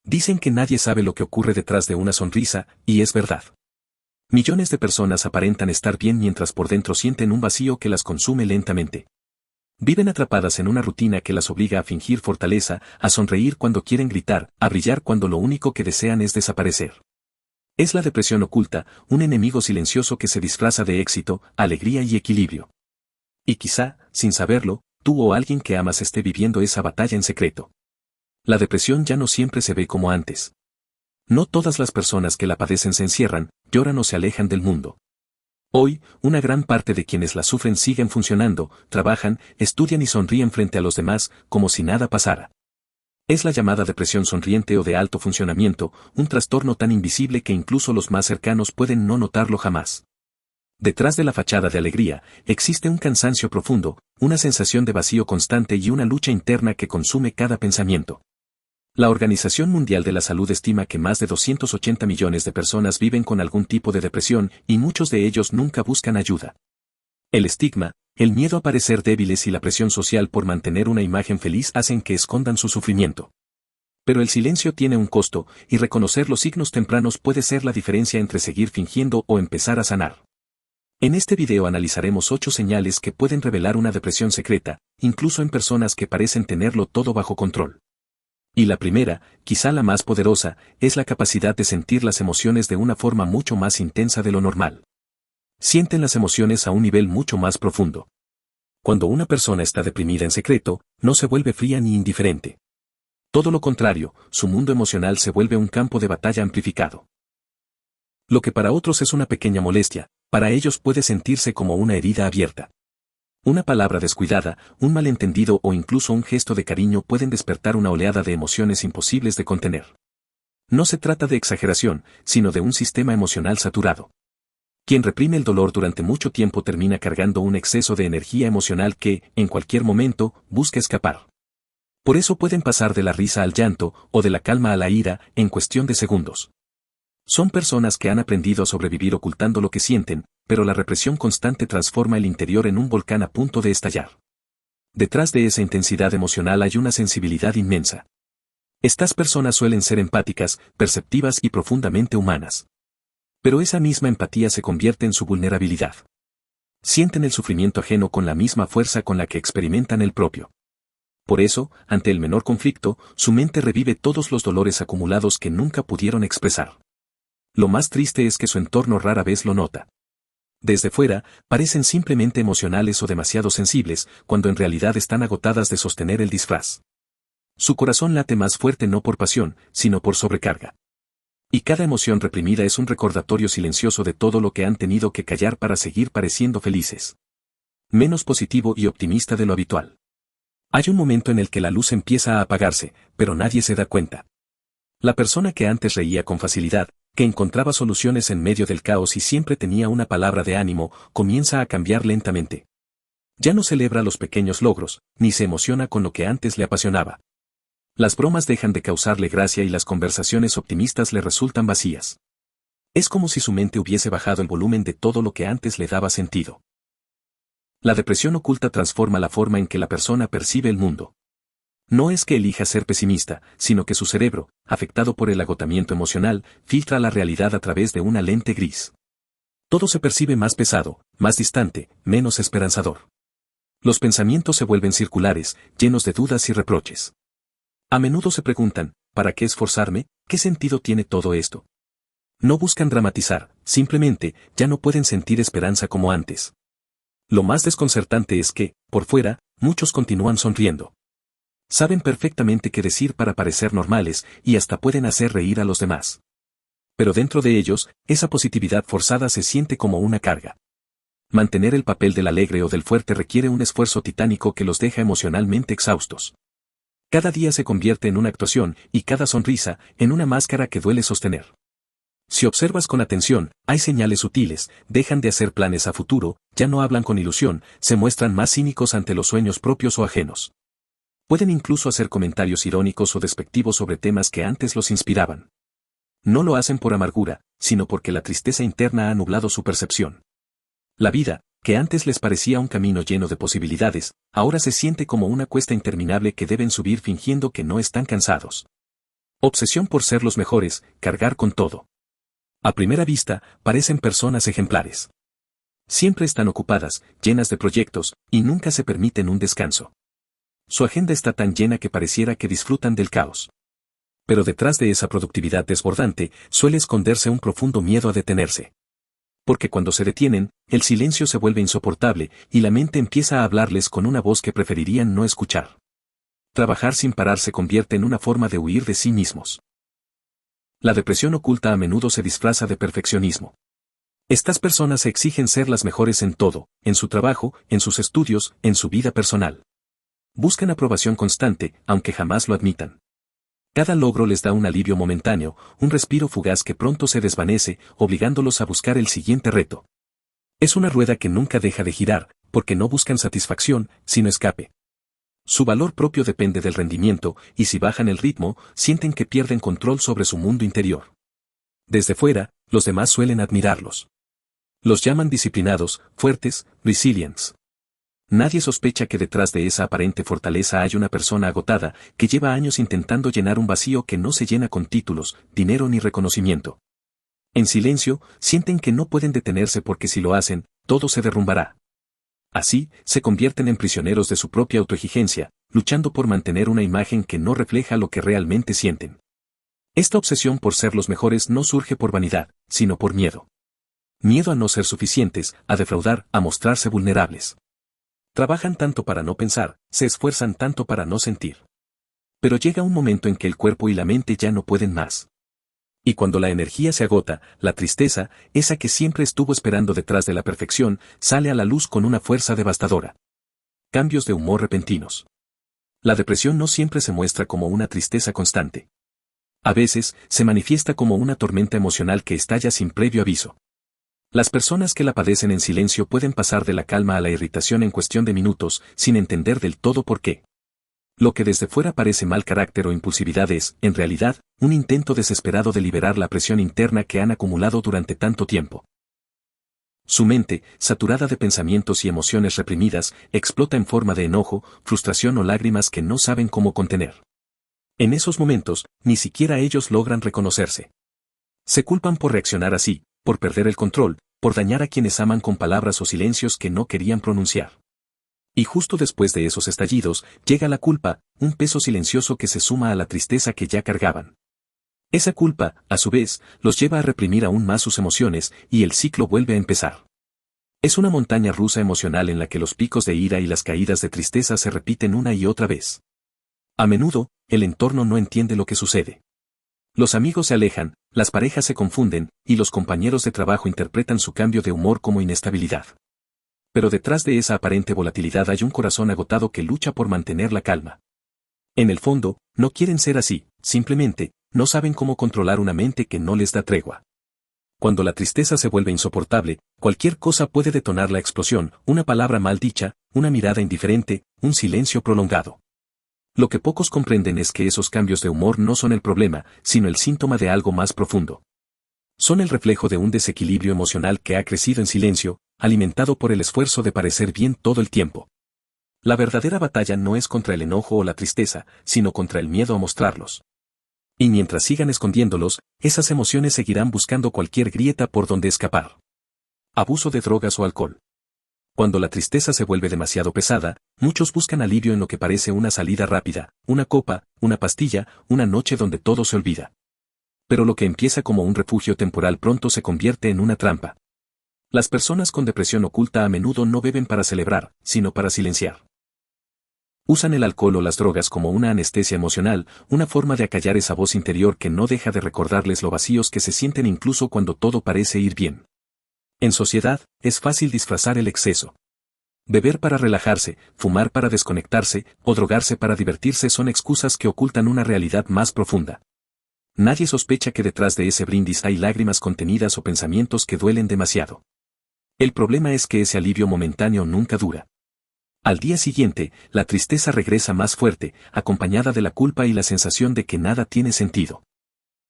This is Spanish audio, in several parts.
Dicen que nadie sabe lo que ocurre detrás de una sonrisa, y es verdad. Millones de personas aparentan estar bien mientras por dentro sienten un vacío que las consume lentamente. Viven atrapadas en una rutina que las obliga a fingir fortaleza, a sonreír cuando quieren gritar, a brillar cuando lo único que desean es desaparecer. Es la depresión oculta, un enemigo silencioso que se disfraza de éxito, alegría y equilibrio. Y quizá, sin saberlo, tú o alguien que amas esté viviendo esa batalla en secreto. La depresión ya no siempre se ve como antes. No todas las personas que la padecen se encierran, lloran o se alejan del mundo. Hoy, una gran parte de quienes la sufren siguen funcionando, trabajan, estudian y sonríen frente a los demás, como si nada pasara. Es la llamada depresión sonriente o de alto funcionamiento, un trastorno tan invisible que incluso los más cercanos pueden no notarlo jamás. Detrás de la fachada de alegría, existe un cansancio profundo, una sensación de vacío constante y una lucha interna que consume cada pensamiento. La Organización Mundial de la Salud estima que más de 280 millones de personas viven con algún tipo de depresión y muchos de ellos nunca buscan ayuda. El estigma, el miedo a parecer débiles y la presión social por mantener una imagen feliz hacen que escondan su sufrimiento. Pero el silencio tiene un costo, y reconocer los signos tempranos puede ser la diferencia entre seguir fingiendo o empezar a sanar. En este video analizaremos 8 señales que pueden revelar una depresión secreta, incluso en personas que parecen tenerlo todo bajo control. Y la primera, quizá la más poderosa, es la capacidad de sentir las emociones de una forma mucho más intensa de lo normal. Sienten las emociones a un nivel mucho más profundo. Cuando una persona está deprimida en secreto, no se vuelve fría ni indiferente. Todo lo contrario, su mundo emocional se vuelve un campo de batalla amplificado. Lo que para otros es una pequeña molestia, para ellos puede sentirse como una herida abierta. Una palabra descuidada, un malentendido o incluso un gesto de cariño pueden despertar una oleada de emociones imposibles de contener. No se trata de exageración, sino de un sistema emocional saturado. Quien reprime el dolor durante mucho tiempo termina cargando un exceso de energía emocional que, en cualquier momento, busca escapar. Por eso pueden pasar de la risa al llanto, o de la calma a la ira, en cuestión de segundos. Son personas que han aprendido a sobrevivir ocultando lo que sienten, pero la represión constante transforma el interior en un volcán a punto de estallar. Detrás de esa intensidad emocional hay una sensibilidad inmensa. Estas personas suelen ser empáticas, perceptivas y profundamente humanas. Pero esa misma empatía se convierte en su vulnerabilidad. Sienten el sufrimiento ajeno con la misma fuerza con la que experimentan el propio. Por eso, ante el menor conflicto, su mente revive todos los dolores acumulados que nunca pudieron expresar. Lo más triste es que su entorno rara vez lo nota. Desde fuera, parecen simplemente emocionales o demasiado sensibles, cuando en realidad están agotadas de sostener el disfraz. Su corazón late más fuerte no por pasión, sino por sobrecarga. Y cada emoción reprimida es un recordatorio silencioso de todo lo que han tenido que callar para seguir pareciendo felices. Menos positivo y optimista de lo habitual. Hay un momento en el que la luz empieza a apagarse, pero nadie se da cuenta. La persona que antes reía con facilidad, que encontraba soluciones en medio del caos y siempre tenía una palabra de ánimo, comienza a cambiar lentamente. Ya no celebra los pequeños logros, ni se emociona con lo que antes le apasionaba. Las bromas dejan de causarle gracia y las conversaciones optimistas le resultan vacías. Es como si su mente hubiese bajado el volumen de todo lo que antes le daba sentido. La depresión oculta transforma la forma en que la persona percibe el mundo. No es que elija ser pesimista, sino que su cerebro, afectado por el agotamiento emocional, filtra la realidad a través de una lente gris. Todo se percibe más pesado, más distante, menos esperanzador. Los pensamientos se vuelven circulares, llenos de dudas y reproches. A menudo se preguntan, ¿para qué esforzarme? ¿Qué sentido tiene todo esto? No buscan dramatizar, simplemente, ya no pueden sentir esperanza como antes. Lo más desconcertante es que, por fuera, muchos continúan sonriendo. Saben perfectamente qué decir para parecer normales, y hasta pueden hacer reír a los demás. Pero dentro de ellos, esa positividad forzada se siente como una carga. Mantener el papel del alegre o del fuerte requiere un esfuerzo titánico que los deja emocionalmente exhaustos. Cada día se convierte en una actuación, y cada sonrisa, en una máscara que duele sostener. Si observas con atención, hay señales sutiles, dejan de hacer planes a futuro, ya no hablan con ilusión, se muestran más cínicos ante los sueños propios o ajenos. Pueden incluso hacer comentarios irónicos o despectivos sobre temas que antes los inspiraban. No lo hacen por amargura, sino porque la tristeza interna ha nublado su percepción. La vida, que antes les parecía un camino lleno de posibilidades, ahora se siente como una cuesta interminable que deben subir fingiendo que no están cansados. Obsesión por ser los mejores, cargar con todo. A primera vista, parecen personas ejemplares. Siempre están ocupadas, llenas de proyectos, y nunca se permiten un descanso. Su agenda está tan llena que pareciera que disfrutan del caos. Pero detrás de esa productividad desbordante, suele esconderse un profundo miedo a detenerse. Porque cuando se detienen, el silencio se vuelve insoportable, y la mente empieza a hablarles con una voz que preferirían no escuchar. Trabajar sin parar se convierte en una forma de huir de sí mismos. La depresión oculta a menudo se disfraza de perfeccionismo. Estas personas se exigen ser las mejores en todo, en su trabajo, en sus estudios, en su vida personal. Buscan aprobación constante, aunque jamás lo admitan. Cada logro les da un alivio momentáneo, un respiro fugaz que pronto se desvanece, obligándolos a buscar el siguiente reto. Es una rueda que nunca deja de girar, porque no buscan satisfacción, sino escape. Su valor propio depende del rendimiento, y si bajan el ritmo, sienten que pierden control sobre su mundo interior. Desde fuera, los demás suelen admirarlos. Los llaman disciplinados, fuertes, resilients. Nadie sospecha que detrás de esa aparente fortaleza hay una persona agotada, que lleva años intentando llenar un vacío que no se llena con títulos, dinero ni reconocimiento. En silencio, sienten que no pueden detenerse porque si lo hacen, todo se derrumbará. Así, se convierten en prisioneros de su propia autoexigencia, luchando por mantener una imagen que no refleja lo que realmente sienten. Esta obsesión por ser los mejores no surge por vanidad, sino por miedo. Miedo a no ser suficientes, a defraudar, a mostrarse vulnerables. Trabajan tanto para no pensar, se esfuerzan tanto para no sentir. Pero llega un momento en que el cuerpo y la mente ya no pueden más. Y cuando la energía se agota, la tristeza, esa que siempre estuvo esperando detrás de la perfección, sale a la luz con una fuerza devastadora. Cambios de humor repentinos. La depresión no siempre se muestra como una tristeza constante. A veces, se manifiesta como una tormenta emocional que estalla sin previo aviso. Las personas que la padecen en silencio pueden pasar de la calma a la irritación en cuestión de minutos, sin entender del todo por qué. Lo que desde fuera parece mal carácter o impulsividad es, en realidad, un intento desesperado de liberar la presión interna que han acumulado durante tanto tiempo. Su mente, saturada de pensamientos y emociones reprimidas, explota en forma de enojo, frustración o lágrimas que no saben cómo contener. En esos momentos, ni siquiera ellos logran reconocerse. Se culpan por reaccionar así, por perder el control, por dañar a quienes aman con palabras o silencios que no querían pronunciar. Y justo después de esos estallidos, llega la culpa, un peso silencioso que se suma a la tristeza que ya cargaban. Esa culpa, a su vez, los lleva a reprimir aún más sus emociones, y el ciclo vuelve a empezar. Es una montaña rusa emocional en la que los picos de ira y las caídas de tristeza se repiten una y otra vez. A menudo, el entorno no entiende lo que sucede. Los amigos se alejan, las parejas se confunden, y los compañeros de trabajo interpretan su cambio de humor como inestabilidad. Pero detrás de esa aparente volatilidad hay un corazón agotado que lucha por mantener la calma. En el fondo, no quieren ser así, simplemente, no saben cómo controlar una mente que no les da tregua. Cuando la tristeza se vuelve insoportable, cualquier cosa puede detonar la explosión, una palabra mal dicha, una mirada indiferente, un silencio prolongado. Lo que pocos comprenden es que esos cambios de humor no son el problema, sino el síntoma de algo más profundo. Son el reflejo de un desequilibrio emocional que ha crecido en silencio, alimentado por el esfuerzo de parecer bien todo el tiempo. La verdadera batalla no es contra el enojo o la tristeza, sino contra el miedo a mostrarlos. Y mientras sigan escondiéndolos, esas emociones seguirán buscando cualquier grieta por donde escapar. Abuso de drogas o alcohol. Cuando la tristeza se vuelve demasiado pesada, muchos buscan alivio en lo que parece una salida rápida, una copa, una pastilla, una noche donde todo se olvida. Pero lo que empieza como un refugio temporal pronto se convierte en una trampa. Las personas con depresión oculta a menudo no beben para celebrar, sino para silenciar. Usan el alcohol o las drogas como una anestesia emocional, una forma de acallar esa voz interior que no deja de recordarles lo vacíos que se sienten incluso cuando todo parece ir bien. En sociedad, es fácil disfrazar el exceso. Beber para relajarse, fumar para desconectarse, o drogarse para divertirse son excusas que ocultan una realidad más profunda. Nadie sospecha que detrás de ese brindis hay lágrimas contenidas o pensamientos que duelen demasiado. El problema es que ese alivio momentáneo nunca dura. Al día siguiente, la tristeza regresa más fuerte, acompañada de la culpa y la sensación de que nada tiene sentido.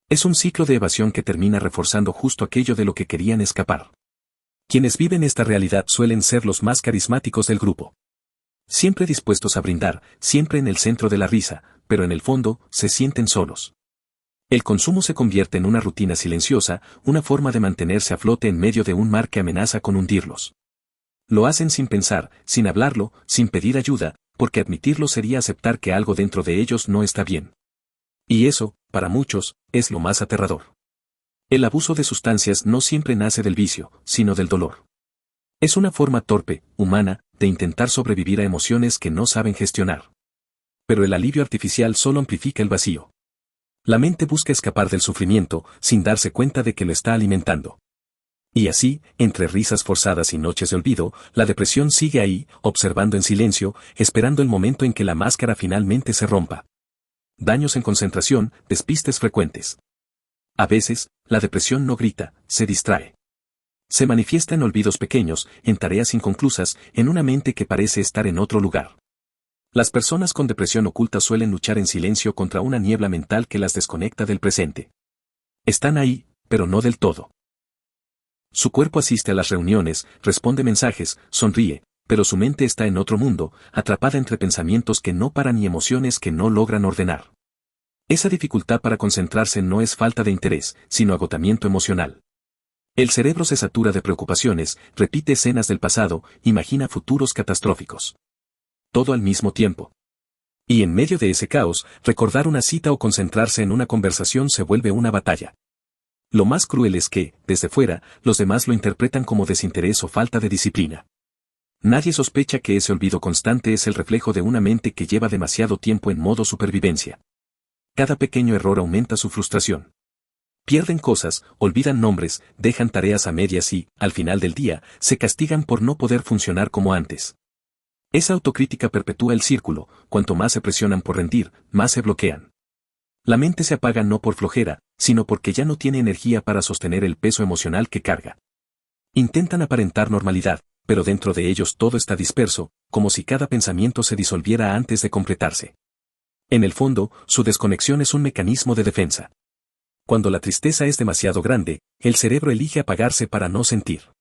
Es un ciclo de evasión que termina reforzando justo aquello de lo que querían escapar. Quienes viven esta realidad suelen ser los más carismáticos del grupo. Siempre dispuestos a brindar, siempre en el centro de la risa, pero en el fondo, se sienten solos. El consumo se convierte en una rutina silenciosa, una forma de mantenerse a flote en medio de un mar que amenaza con hundirlos. Lo hacen sin pensar, sin hablarlo, sin pedir ayuda, porque admitirlo sería aceptar que algo dentro de ellos no está bien. Y eso, para muchos, es lo más aterrador. El abuso de sustancias no siempre nace del vicio, sino del dolor. Es una forma torpe, humana, de intentar sobrevivir a emociones que no saben gestionar. Pero el alivio artificial solo amplifica el vacío. La mente busca escapar del sufrimiento, sin darse cuenta de que lo está alimentando. Y así, entre risas forzadas y noches de olvido, la depresión sigue ahí, observando en silencio, esperando el momento en que la máscara finalmente se rompa. Daños en concentración, despistes frecuentes. A veces, la depresión no grita, se distrae. Se manifiesta en olvidos pequeños, en tareas inconclusas, en una mente que parece estar en otro lugar. Las personas con depresión oculta suelen luchar en silencio contra una niebla mental que las desconecta del presente. Están ahí, pero no del todo. Su cuerpo asiste a las reuniones, responde mensajes, sonríe, pero su mente está en otro mundo, atrapada entre pensamientos que no paran y emociones que no logran ordenar. Esa dificultad para concentrarse no es falta de interés, sino agotamiento emocional. El cerebro se satura de preocupaciones, repite escenas del pasado, imagina futuros catastróficos. Todo al mismo tiempo. Y en medio de ese caos, recordar una cita o concentrarse en una conversación se vuelve una batalla. Lo más cruel es que, desde fuera, los demás lo interpretan como desinterés o falta de disciplina. Nadie sospecha que ese olvido constante es el reflejo de una mente que lleva demasiado tiempo en modo supervivencia. Cada pequeño error aumenta su frustración. Pierden cosas, olvidan nombres, dejan tareas a medias y, al final del día, se castigan por no poder funcionar como antes. Esa autocrítica perpetúa el círculo, cuanto más se presionan por rendir, más se bloquean. La mente se apaga no por flojera, sino porque ya no tiene energía para sostener el peso emocional que carga. Intentan aparentar normalidad, pero dentro de ellos todo está disperso, como si cada pensamiento se disolviera antes de completarse. En el fondo, su desconexión es un mecanismo de defensa. Cuando la tristeza es demasiado grande, el cerebro elige apagarse para no sentir.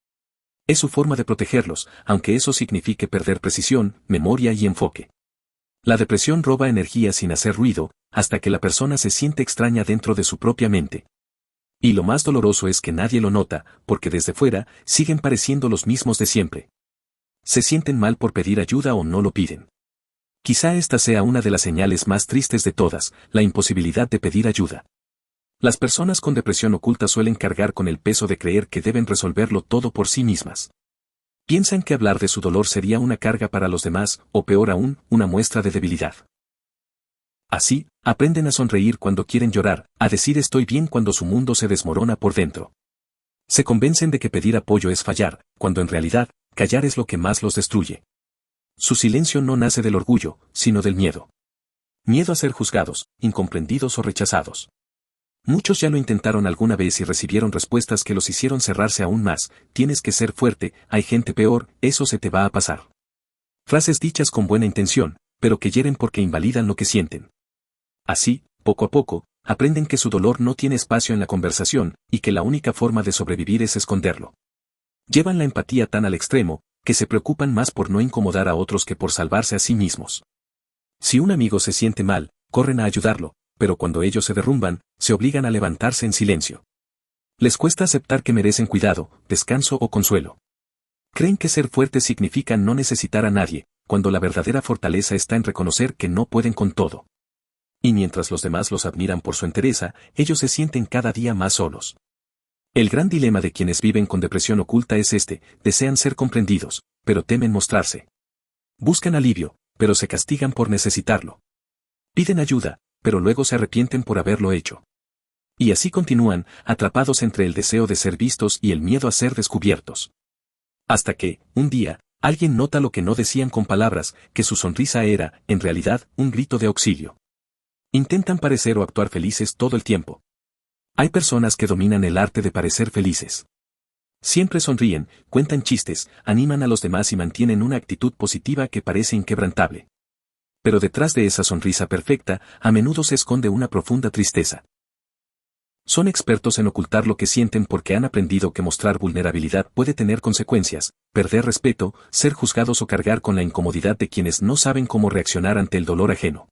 Es su forma de protegerlos, aunque eso signifique perder precisión, memoria y enfoque. La depresión roba energía sin hacer ruido, hasta que la persona se siente extraña dentro de su propia mente. Y lo más doloroso es que nadie lo nota, porque desde fuera, siguen pareciendo los mismos de siempre. Se sienten mal por pedir ayuda o no lo piden. Quizá esta sea una de las señales más tristes de todas, la imposibilidad de pedir ayuda. Las personas con depresión oculta suelen cargar con el peso de creer que deben resolverlo todo por sí mismas. Piensan que hablar de su dolor sería una carga para los demás, o peor aún, una muestra de debilidad. Así, aprenden a sonreír cuando quieren llorar, a decir estoy bien cuando su mundo se desmorona por dentro. Se convencen de que pedir apoyo es fallar, cuando en realidad, callar es lo que más los destruye. Su silencio no nace del orgullo, sino del miedo. Miedo a ser juzgados, incomprendidos o rechazados. Muchos ya lo intentaron alguna vez y recibieron respuestas que los hicieron cerrarse aún más, tienes que ser fuerte, hay gente peor, eso se te va a pasar. Frases dichas con buena intención, pero que hieren porque invalidan lo que sienten. Así, poco a poco, aprenden que su dolor no tiene espacio en la conversación, y que la única forma de sobrevivir es esconderlo. Llevan la empatía tan al extremo, que se preocupan más por no incomodar a otros que por salvarse a sí mismos. Si un amigo se siente mal, corren a ayudarlo, pero cuando ellos se derrumban, se obligan a levantarse en silencio. Les cuesta aceptar que merecen cuidado, descanso o consuelo. Creen que ser fuertes significa no necesitar a nadie, cuando la verdadera fortaleza está en reconocer que no pueden con todo. Y mientras los demás los admiran por su entereza, ellos se sienten cada día más solos. El gran dilema de quienes viven con depresión oculta es este, desean ser comprendidos, pero temen mostrarse. Buscan alivio, pero se castigan por necesitarlo. Piden ayuda, pero luego se arrepienten por haberlo hecho. Y así continúan, atrapados entre el deseo de ser vistos y el miedo a ser descubiertos. Hasta que, un día, alguien nota lo que no decían con palabras, que su sonrisa era, en realidad, un grito de auxilio. Intentan parecer o actuar felices todo el tiempo. Hay personas que dominan el arte de parecer felices. Siempre sonríen, cuentan chistes, animan a los demás y mantienen una actitud positiva que parece inquebrantable. Pero detrás de esa sonrisa perfecta, a menudo se esconde una profunda tristeza. Son expertos en ocultar lo que sienten porque han aprendido que mostrar vulnerabilidad puede tener consecuencias, perder respeto, ser juzgados o cargar con la incomodidad de quienes no saben cómo reaccionar ante el dolor ajeno.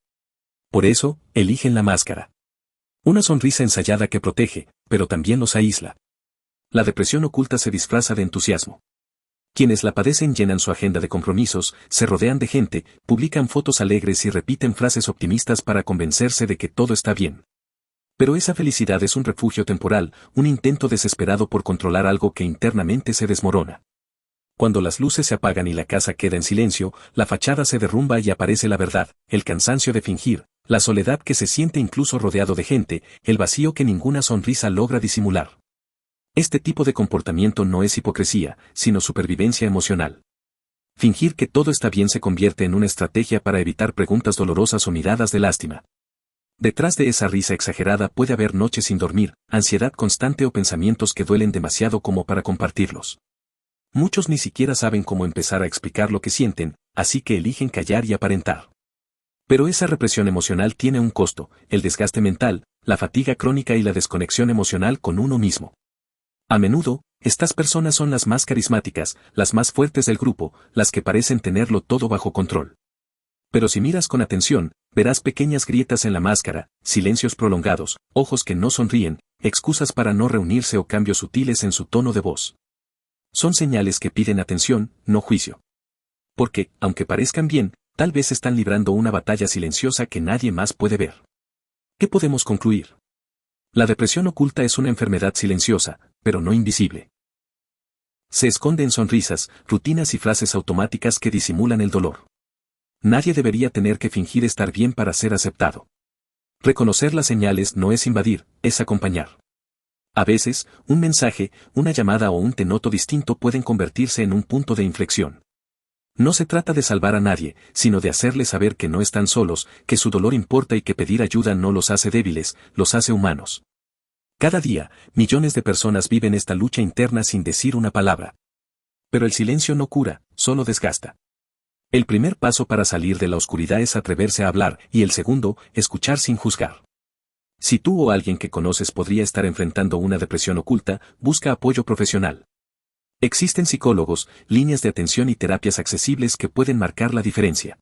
Por eso, eligen la máscara. Una sonrisa ensayada que protege, pero también los aísla. La depresión oculta se disfraza de entusiasmo. Quienes la padecen llenan su agenda de compromisos, se rodean de gente, publican fotos alegres y repiten frases optimistas para convencerse de que todo está bien. Pero esa felicidad es un refugio temporal, un intento desesperado por controlar algo que internamente se desmorona. Cuando las luces se apagan y la casa queda en silencio, la fachada se derrumba y aparece la verdad, el cansancio de fingir, la soledad que se siente incluso rodeado de gente, el vacío que ninguna sonrisa logra disimular. Este tipo de comportamiento no es hipocresía, sino supervivencia emocional. Fingir que todo está bien se convierte en una estrategia para evitar preguntas dolorosas o miradas de lástima. Detrás de esa risa exagerada puede haber noches sin dormir, ansiedad constante o pensamientos que duelen demasiado como para compartirlos. Muchos ni siquiera saben cómo empezar a explicar lo que sienten, así que eligen callar y aparentar. Pero esa represión emocional tiene un costo, el desgaste mental, la fatiga crónica y la desconexión emocional con uno mismo. A menudo, estas personas son las más carismáticas, las más fuertes del grupo, las que parecen tenerlo todo bajo control. Pero si miras con atención, verás pequeñas grietas en la máscara, silencios prolongados, ojos que no sonríen, excusas para no reunirse o cambios sutiles en su tono de voz. Son señales que piden atención, no juicio. Porque, aunque parezcan bien, tal vez están librando una batalla silenciosa que nadie más puede ver. ¿Qué podemos concluir? La depresión oculta es una enfermedad silenciosa, pero no invisible. Se esconde en sonrisas, rutinas y frases automáticas que disimulan el dolor. Nadie debería tener que fingir estar bien para ser aceptado. Reconocer las señales no es invadir, es acompañar. A veces, un mensaje, una llamada o un te noto distinto pueden convertirse en un punto de inflexión. No se trata de salvar a nadie, sino de hacerles saber que no están solos, que su dolor importa y que pedir ayuda no los hace débiles, los hace humanos. Cada día, millones de personas viven esta lucha interna sin decir una palabra. Pero el silencio no cura, solo desgasta. El primer paso para salir de la oscuridad es atreverse a hablar, y el segundo, escuchar sin juzgar. Si tú o alguien que conoces podría estar enfrentando una depresión oculta, busca apoyo profesional. Existen psicólogos, líneas de atención y terapias accesibles que pueden marcar la diferencia.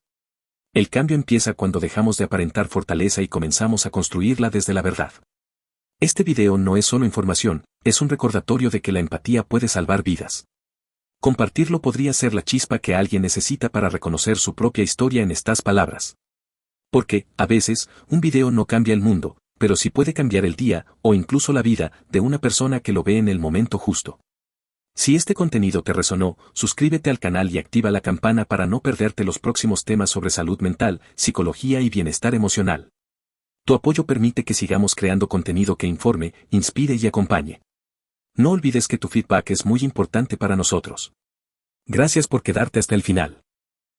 El cambio empieza cuando dejamos de aparentar fortaleza y comenzamos a construirla desde la verdad. Este video no es solo información, es un recordatorio de que la empatía puede salvar vidas. Compartirlo podría ser la chispa que alguien necesita para reconocer su propia historia en estas palabras. Porque, a veces, un video no cambia el mundo, pero sí puede cambiar el día, o incluso la vida, de una persona que lo ve en el momento justo. Si este contenido te resonó, suscríbete al canal y activa la campana para no perderte los próximos temas sobre salud mental, psicología y bienestar emocional. Tu apoyo permite que sigamos creando contenido que informe, inspire y acompañe. No olvides que tu feedback es muy importante para nosotros. Gracias por quedarte hasta el final.